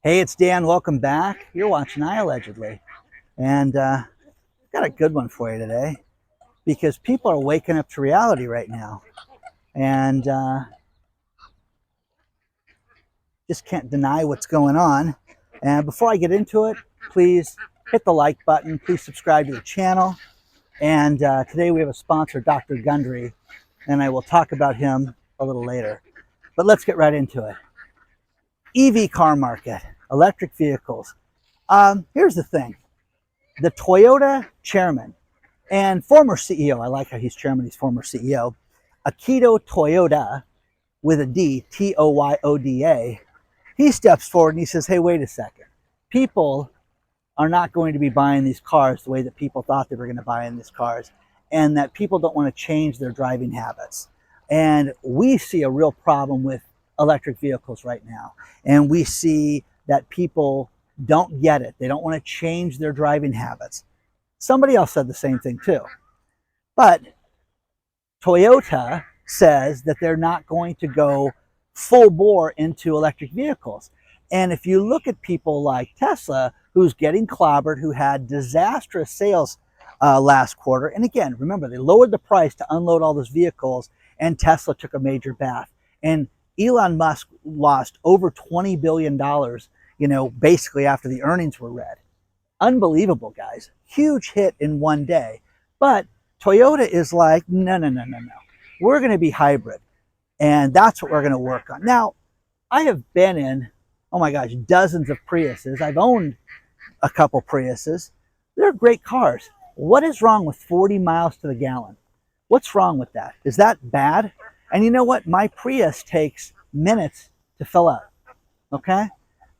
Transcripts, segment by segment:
Hey, it's Dan. Welcome back. You're watching iAllegedly. And got a good one for you today because people are waking up to reality right now and just can't deny what's going on. And before I get into it, please hit the like button. Please subscribe to the channel. And today we have a sponsor, Dr. Gundry, and I will talk about him a little later. But let's get right into it. EV car market, electric vehicles. Here's the thing. The Toyota chairman and former CEO, I like how he's chairman, he's former CEO, Akito Toyoda, with a D, Tyoda, he steps forward and he says, hey, wait a second. People are not going to be buying these cars the way that people thought they were going to buy in these cars, and that people don't want to change their driving habits. And we see a real problem with electric vehicles right now. And we see that people don't get it. They don't want to change their driving habits. Somebody else said the same thing too. But Toyota says that they're not going to go full bore into electric vehicles. And if you look at people like Tesla, who's getting clobbered, who had disastrous sales last quarter. And again, remember, they lowered the price to unload all those vehicles, and Tesla took a major bath. And Elon Musk lost over $20 billion, basically after the earnings were read. Unbelievable, guys. Huge hit in one day. But Toyota is like, no. We're going to be hybrid. And that's what we're going to work on. Now, I have been in, oh my gosh, dozens of Priuses. I've owned a couple Priuses. They're great cars. What is wrong with 40 miles to the gallon? What's wrong with that? Is that bad? And you know what? My Prius takes minutes to fill up. Okay?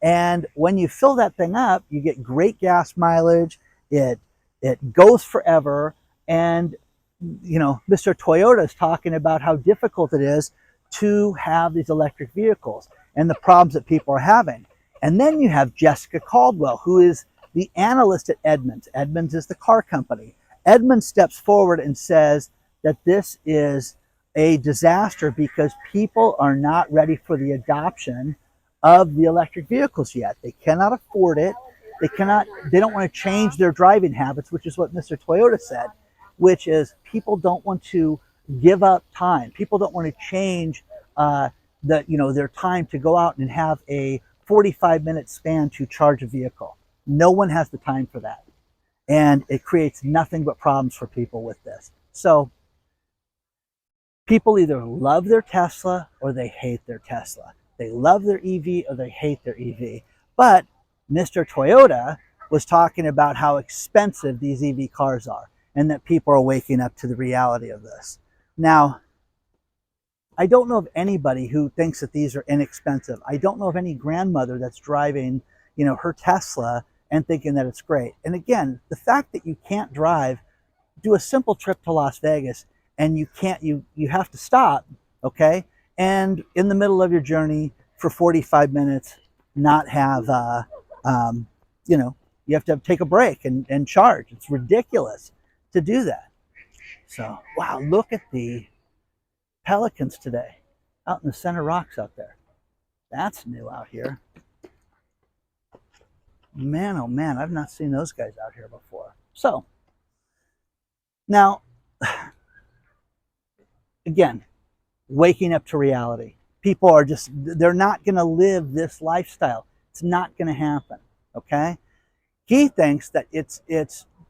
And when you fill that thing up, you get great gas mileage. It goes forever. And, Mr. Toyota is talking about how difficult it is to have these electric vehicles and the problems that people are having. And then you have Jessica Caldwell, who is the analyst at Edmunds. Edmunds is the car company. Edmunds steps forward and says that this is a disaster because people are not ready for the adoption of the electric vehicles yet. They cannot afford it. They don't want to change their driving habits, which is what Mr. Toyota said, which is people don't want to give up time. People don't want to change their time to go out and have a 45-minute span to charge a vehicle. No one has the time for that. And it creates nothing but problems for people with this. So people either love their Tesla or they hate their Tesla. They love their EV or they hate their EV. But Mr. Toyota was talking about how expensive these EV cars are and that people are waking up to the reality of this. Now, I don't know of anybody who thinks that these are inexpensive. I don't know of any grandmother that's driving, her Tesla and thinking that it's great. And again, the fact that you can't drive, do a simple trip to Las Vegas and you have to stop, okay? And in the middle of your journey for 45 minutes, not have, you have to take a break and charge. It's ridiculous to do that. So, wow, look at the pelicans today out in the center rocks out there. That's new out here. Man, oh man, I've not seen those guys out here before. So, now, again, waking up to reality. People are they're not going to live this lifestyle. It's not going to happen, okay? He thinks that it's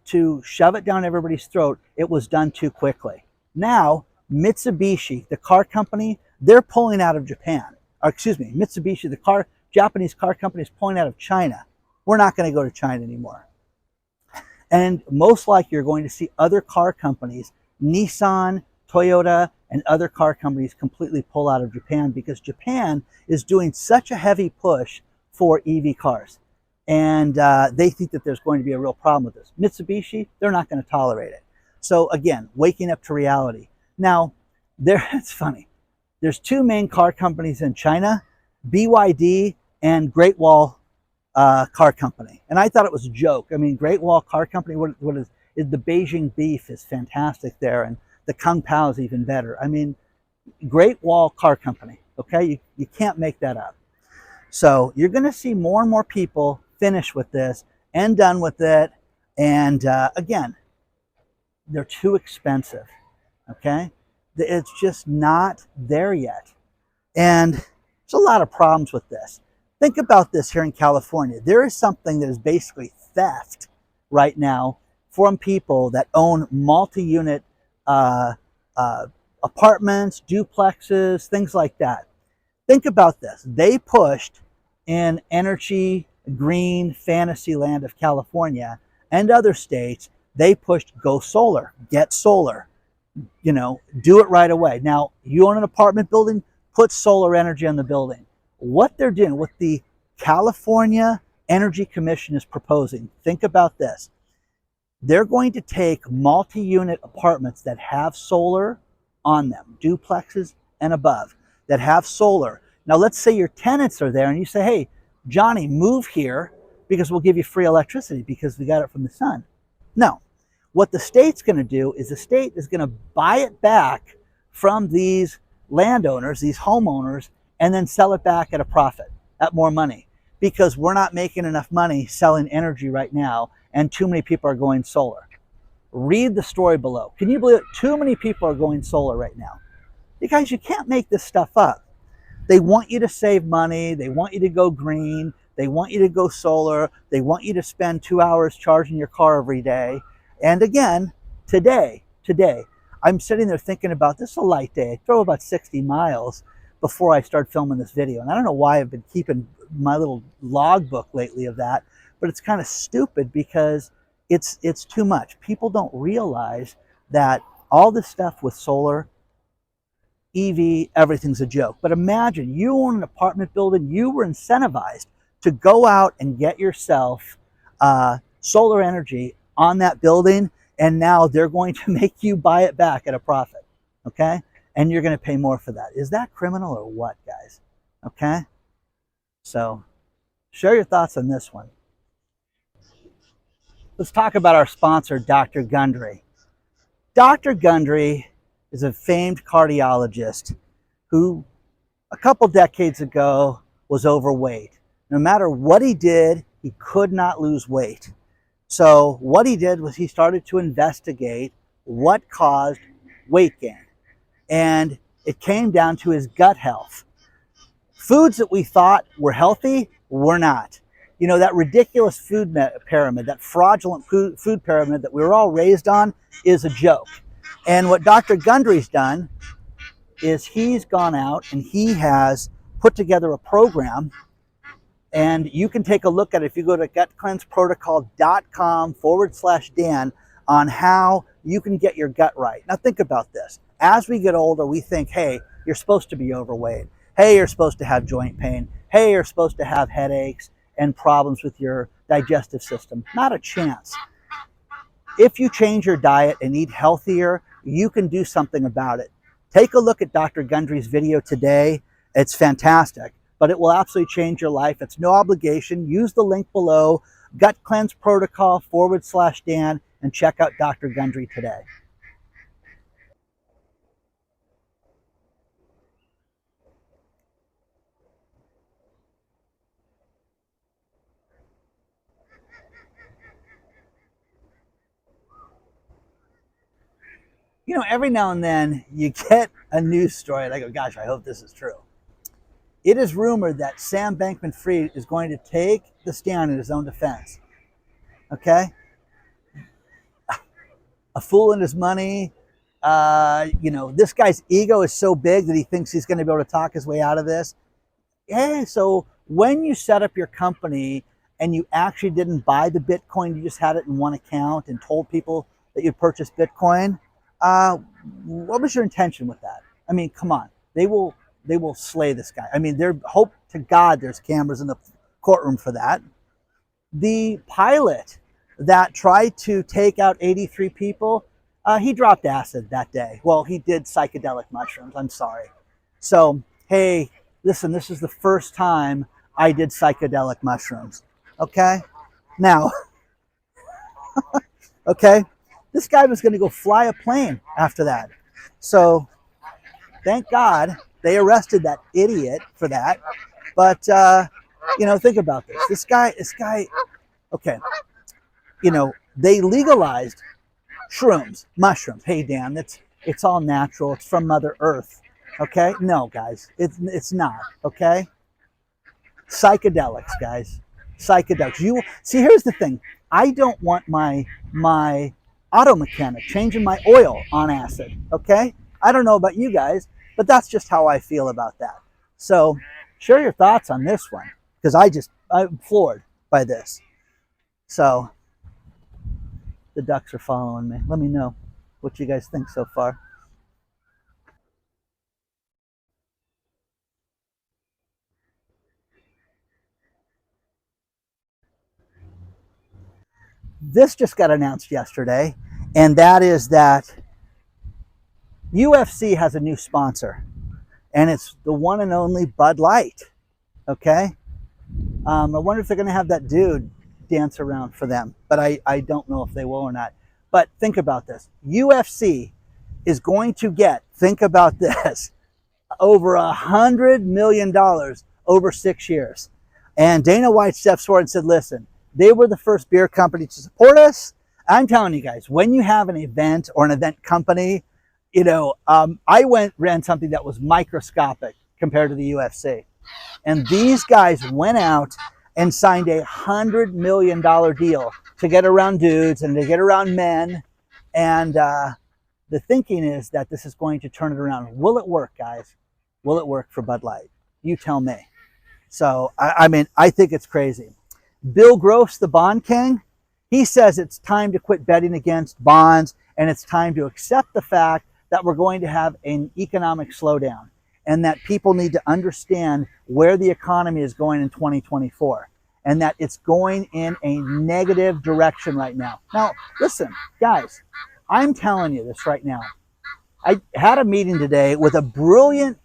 to shove it down everybody's throat. It was done too quickly. Now, Mitsubishi, the car company, they're pulling out of Japan. Or excuse me, Mitsubishi, the Japanese car company, is pulling out of China. We're not going to go to China anymore. And most likely you're going to see other car companies, Nissan, Toyota, and other car companies completely pull out of Japan because Japan is doing such a heavy push for EV cars. And they think that there's going to be a real problem with this. Mitsubishi, they're not going to tolerate it. So again, waking up to reality. Now, it's funny. There's two main car companies in China, BYD and Great Wall Car Company. And I thought it was a joke. I mean, Great Wall Car Company, what is the Beijing beef is fantastic there, and the Kung Pao is even better. I mean, Great Wall Car Company, okay? You can't make that up. So you're going to see more and more people finish with this and done with it. And again, they're too expensive. Okay, it's just not there yet. And there's a lot of problems with this. Think about this here in California. There is something that is basically theft right now from people that own multi-unit apartments, duplexes, things like that. Think about this. They pushed in energy, green fantasy land of California and other states, they pushed go solar, get solar, you know, do it right away. Now, you own an apartment building, put solar energy on the building. What they're doing, what the California Energy Commission is proposing, think about this. They're going to take multi-unit apartments that have solar on them, duplexes and above, that have solar. Now, let's say your tenants are there and you say, hey, Johnny, move here because we'll give you free electricity because we got it from the sun. No. What the state's going to do is the state is going to buy it back from these landowners, these homeowners, and then sell it back at a profit, at more money, because we're not making enough money selling energy right now, and too many people are going solar. Read the story below. Can you believe it? Too many people are going solar right now. You guys, you can't make this stuff up. They want you to save money. They want you to go green. They want you to go solar. They want you to spend 2 hours charging your car every day. And again, today, I'm sitting there thinking about this is a light day. I drove about 60 miles before I started filming this video. And I don't know why I've been keeping my little logbook lately of that, but it's kind of stupid because it's too much. People don't realize that all this stuff with solar, EV, everything's a joke. But imagine you own an apartment building, you were incentivized to go out and get yourself solar energy on that building, and now they're going to make you buy it back at a profit, okay? And you're going to pay more for that. Is that criminal or what, guys? Okay? So, share your thoughts on this one. Let's talk about our sponsor, Dr. Gundry. Dr. Gundry is a famed cardiologist who, a couple decades ago, was overweight. No matter what he did, he could not lose weight. So what he did was he started to investigate what caused weight gain. And it came down to his gut health. Foods that we thought were healthy were not. You know, that ridiculous food pyramid, that fraudulent food pyramid that we were all raised on is a joke. And what Dr. Gundry's done is he's gone out and he has put together a program. And you can take a look at it if you go to gutcleanseprotocol.com/Dan on how you can get your gut right. Now think about this. As we get older, we think, hey, you're supposed to be overweight. Hey, you're supposed to have joint pain. Hey, you're supposed to have headaches and problems with your digestive system. Not a chance. If you change your diet and eat healthier, you can do something about it. Take a look at Dr. Gundry's video today. It's fantastic. But it will absolutely change your life. It's no obligation. Use the link below, gutcleanseprotocol.com/Dan, and check out Dr. Gundry today. You know, every now and then you get a news story and I go, gosh, I hope this is true. It is rumored that Sam Bankman-Fried is going to take the stand in his own defense. Okay? A fool and his money. You know, this guy's ego is so big that he thinks he's going to be able to talk his way out of this. Hey, so when you set up your company and you actually didn't buy the Bitcoin, you just had it in one account and told people that you purchased Bitcoin, what was your intention with that? I mean, come on. They will slay this guy. I mean, hope to God there's cameras in the courtroom for that. The pilot that tried to take out 83 people, he dropped acid that day. Well, he did psychedelic mushrooms. I'm sorry. So, hey, listen, this is the first time I did psychedelic mushrooms. Okay? Now, okay? This guy was going to go fly a plane after that. So, thank God they arrested that idiot for that. But think about this. This guy. Okay, they legalized shrooms, mushrooms. Hey, Dan, it's all natural. It's from Mother Earth. Okay, no, guys, it's not. Okay, psychedelics, guys, psychedelics. You see, here's the thing. I don't want my auto mechanic changing my oil on acid. Okay, I don't know about you guys, but that's just how I feel about that. So, share your thoughts on this one because I'm floored by this. So, the ducks are following me. Let me know what you guys think so far. This just got announced yesterday, and that is that UFC has a new sponsor, and it's the one and only Bud Light. Okay, I wonder if they're going to have that dude dance around for them, but I don't know if they will or not. But think about this: UFC is going to get, think about this, over $100 million over 6 years. And Dana White steps forward and said, listen, they were the first beer company to support us. I'm telling you guys, when you have an event or an event company, I ran something that was microscopic compared to the UFC. And these guys went out and signed $100 million deal to get around dudes and to get around men. And the thinking is that this is going to turn it around. Will it work, guys? Will it work for Bud Light? You tell me. So, I think it's crazy. Bill Gross, the bond king, he says it's time to quit betting against bonds and it's time to accept the fact that we're going to have an economic slowdown and that people need to understand where the economy is going in 2024 and that it's going in a negative direction right now. Now, listen, guys, I'm telling you this right now. I had a meeting today with a brilliant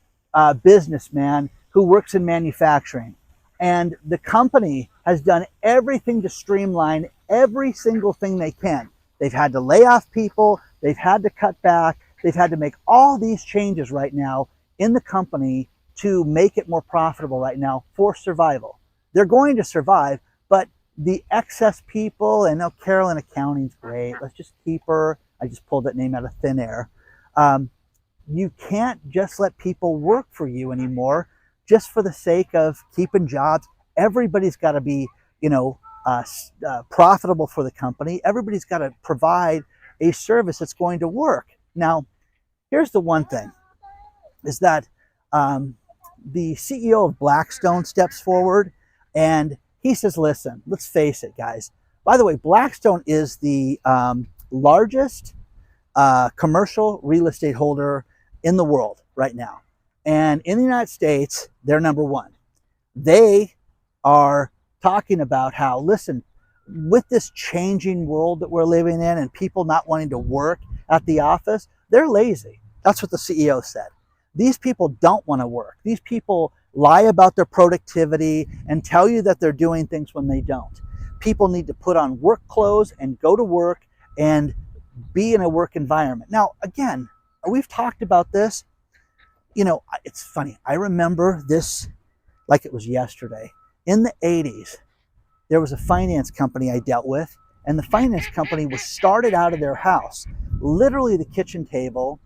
businessman who works in manufacturing. And the company has done everything to streamline every single thing they can. They've had to lay off people. They've had to cut back. They've had to make all these changes right now in the company to make it more profitable right now for survival. They're going to survive, but the excess people, and Carolyn accounting's great. Let's just keep her. I just pulled that name out of thin air. You can't just let people work for you anymore just for the sake of keeping jobs. Everybody's got to be, profitable for the company. Everybody's got to provide a service that's going to work. Now, here's the one thing, is that the CEO of Blackstone steps forward and he says, listen, let's face it, guys. By the way, Blackstone is the largest commercial real estate holder in the world right now. And in the United States, they're number one. They are talking about how, listen, with this changing world that we're living in and people not wanting to work at the office, they're lazy. That's what the CEO said. These people don't want to work. These people lie about their productivity and tell you that they're doing things when they don't. People need to put on work clothes and go to work and be in a work environment. Now, again, we've talked about this. It's funny. I remember this like it was yesterday. In the 80s, there was a finance company I dealt with, and the finance company was started out of their house, literally the kitchen table,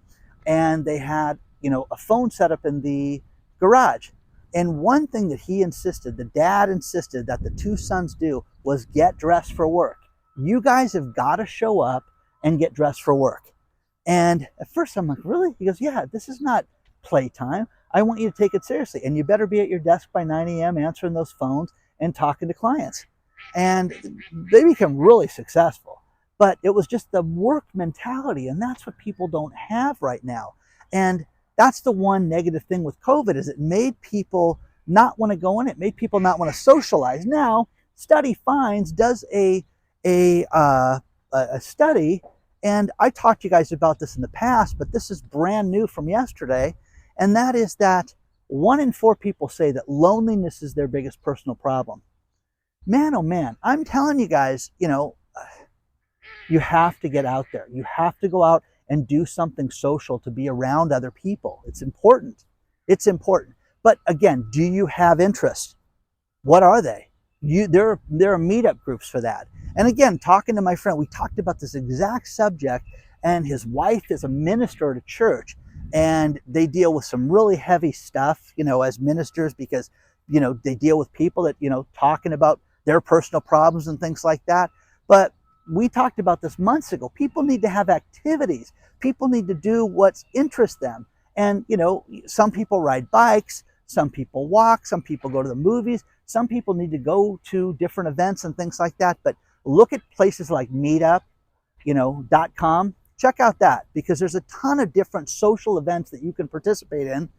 and they had, a phone set up in the garage. And one thing that the dad insisted that the two sons do was get dressed for work. You guys have got to show up and get dressed for work. And at first I'm like, really? He goes, yeah, this is not playtime. I want you to take it seriously. And you better be at your desk by 9 a.m. answering those phones and talking to clients. And they become really successful. But it was just the work mentality. And that's what people don't have right now. And that's the one negative thing with COVID, is it made people not want to go in. It made people not want to socialize. Now, Study Finds does a study, and I talked to you guys about this in the past, but this is brand new from yesterday, and that is that 1 in 4 people say that loneliness is their biggest personal problem. Man, oh man, I'm telling you guys, you have to get out there. You have to go out and do something social to be around other people. It's important. It's important. But again, do you have interest? What are they? There are meetup groups for that. And again, talking to my friend, we talked about this exact subject, and his wife is a minister at a church, and they deal with some really heavy stuff, as ministers, because, they deal with people that, talking about their personal problems and things like that. But we talked about this months ago. People need to have activities. People need to do what interests them. And, some people ride bikes, some people walk, some people go to the movies, some people need to go to different events and things like that. But look at places like meetup.com. Check out that, because there's a ton of different social events that you can participate in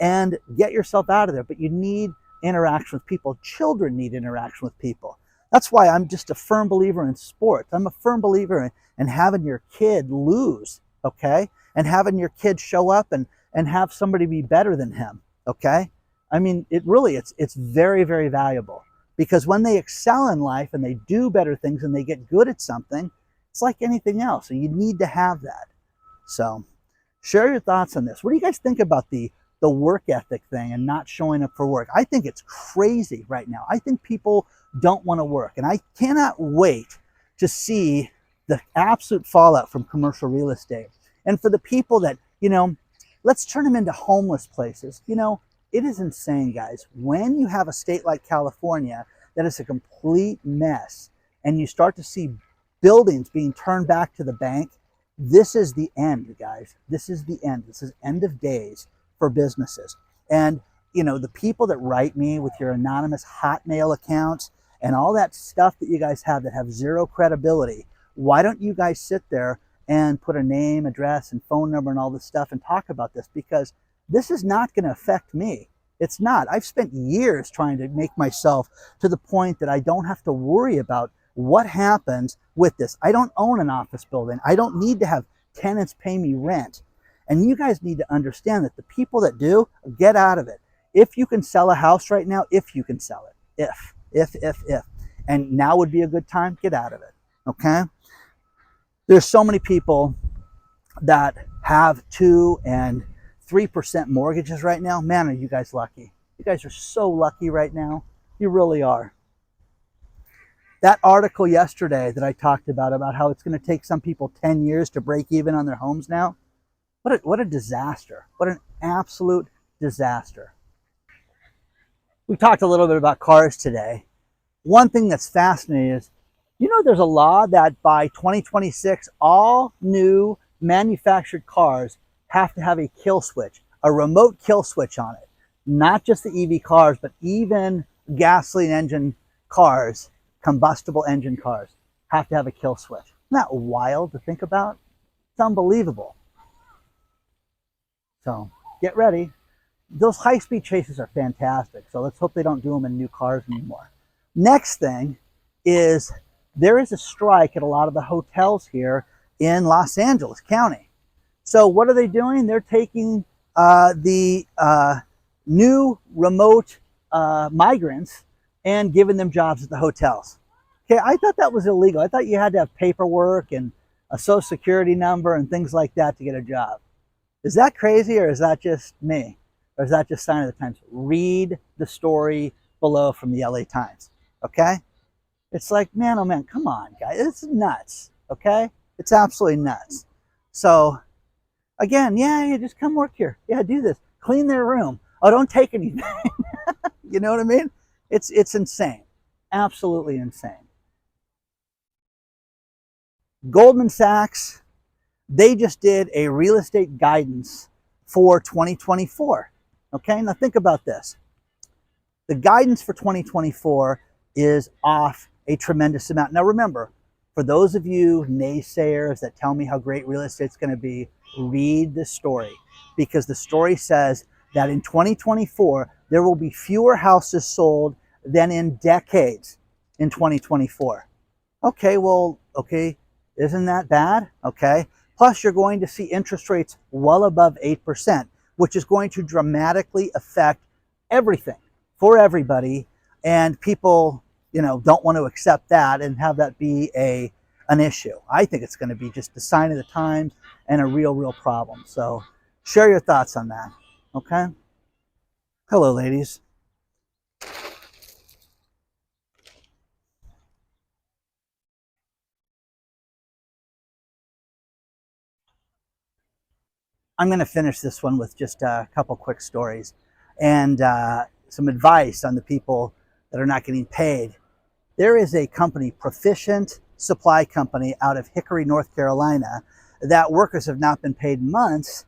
and get yourself out of there. But you need interaction with people. Children need interaction with people. That's why I'm just a firm believer in sports. I'm a firm believer in having your kid lose, okay? And having your kid show up and have somebody be better than him, okay? I mean, it's very, very valuable, because when they excel in life and they do better things and they get good at something, it's like anything else. So you need to have that. So share your thoughts on this. What do you guys think about the work ethic thing and not showing up for work? I think it's crazy right now. I think people don't want to work. And I cannot wait to see the absolute fallout from commercial real estate. And for the people that, let's turn them into homeless places. It is insane, guys. When you have a state like California that is a complete mess, and you start to see buildings being turned back to the bank, this is the end, guys. This is the end. This is end of days for businesses. And, the people that write me with your anonymous Hotmail accounts and all that stuff that you guys have that have zero credibility, why don't you guys sit there and put a name, address, and phone number and all this stuff and talk about this? Because this is not going to affect me. It's not. I've spent years trying to make myself to the point that I don't have to worry about what happens with this. I don't own an office building. I don't need to have tenants pay me rent. And you guys need to understand that the people that do, get out of it. If you can sell a house right now, if you can sell it, if. And now would be a good time, get out of it, okay? There's so many people that have 2 and 3% mortgages right now. Man, are you guys lucky. You guys are so lucky right now. You really are. That article yesterday that I talked about how it's going to take some people 10 years to break even on their homes now. What a disaster. What an absolute disaster. We talked a little bit about cars today. One thing that's fascinating is, there's a law that by 2026, all new manufactured cars have to have a kill switch, a remote kill switch on it. Not just the EV cars, but even gasoline engine cars, combustible engine cars, have to have a kill switch. Isn't that wild to think about? It's unbelievable. So get ready. Those high-speed chases are fantastic. So let's hope they don't do them in new cars anymore. Next thing is, there is a strike at a lot of the hotels here in Los Angeles County. So what are they doing? They're taking the new remote migrants and giving them jobs at the hotels. Okay, I thought that was illegal. I thought you had to have paperwork and a social security number and things like that to get a job. Is that crazy, or is that just me? Or is that just sign of the times? Read the story below from the LA Times, okay? It's like, man, oh man, come on, guys. It's nuts, okay? It's absolutely nuts. So, again, yeah, just come work here. Yeah, do this. Clean their room. Oh, don't take anything. You know what I mean? It's insane. Absolutely insane. Goldman Sachs, they just did a real estate guidance for 2024. Okay, now think about this. The guidance for 2024 is off a tremendous amount. Now remember, for those of you naysayers that tell me how great real estate's going to be, read the story, because the story says that in 2024, there will be fewer houses sold than in decades in 2024. Okay, well, okay, isn't that bad? Okay. Plus, you're going to see interest rates well above 8%, which is going to dramatically affect everything for everybody. And people, don't want to accept that and have that be an issue. I think it's going to be just a sign of the times and a real problem. So share your thoughts on that. Okay. Hello, ladies. I'm going to finish this one with just a couple quick stories and some advice on the people that are not getting paid. There is a company, Proficient Supply Company, out of Hickory, North Carolina, that workers have not been paid months,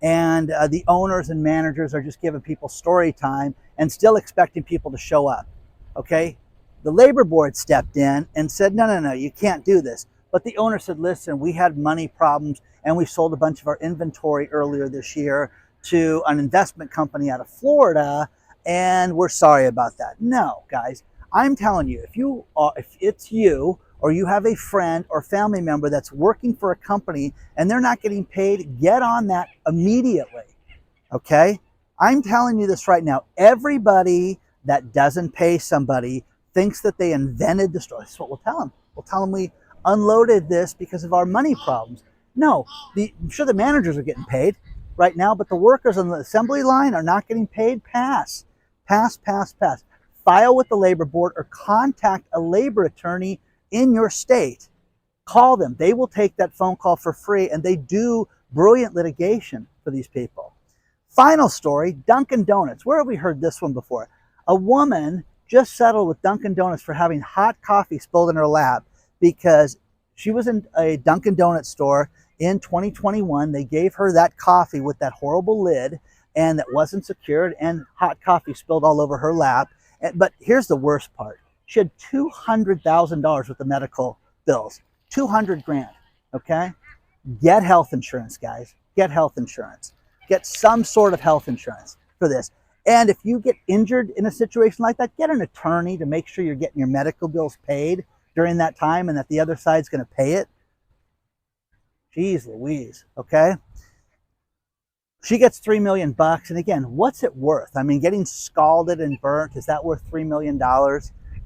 and the owners and managers are just giving people story time and still expecting people to show up. Okay? The labor board stepped in and said, no, no, no, you can't do this. But the owner said, listen, we had money problems and we sold a bunch of our inventory earlier this year to an investment company out of Florida, and we're sorry about that. No, guys, I'm telling you, if it's you or you have a friend or family member that's working for a company and they're not getting paid, get on that immediately. Okay? I'm telling you this right now. Everybody that doesn't pay somebody thinks that they invented the story. That's what we'll tell them. We'll tell them we unloaded this because of our money problems. No, I'm sure the managers are getting paid right now, but the workers on the assembly line are not getting paid. Pass. File with the labor board or contact a labor attorney in your state. Call them. They will take that phone call for free, and they do brilliant litigation for these people. Final story, Dunkin' Donuts. Where have we heard this one before? A woman just settled with Dunkin' Donuts for having hot coffee spilled in her lap because she was in a Dunkin' Donuts store in 2021. They gave her that coffee with that horrible lid and that wasn't secured, and hot coffee spilled all over her lap. But here's the worst part. She had $200,000 worth of medical bills. 200 grand, okay? Get health insurance, guys. Get health insurance. Get some sort of health insurance for this. And if you get injured in a situation like that, get an attorney to make sure you're getting your medical bills paid during that time and that the other side's going to pay it. Jeez Louise, okay? She gets $3 million bucks. And again, what's it worth? I mean, getting scalded and burnt, is that worth $3 million?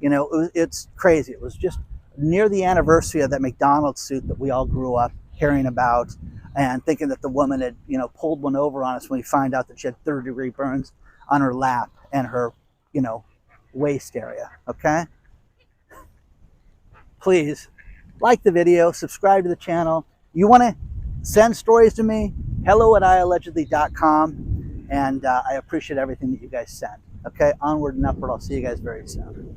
You know, it's crazy. It was just near the anniversary of that McDonald's suit that we all grew up hearing about and thinking that the woman had, you know, pulled one over on us when we find out that she had third-degree burns on her lap and her, you know, waist area, okay? Please like the video, subscribe to the channel. You want to send stories to me? hello@iallegedly.com, and I appreciate everything that you guys send. Okay, onward and upward. I'll see you guys very soon.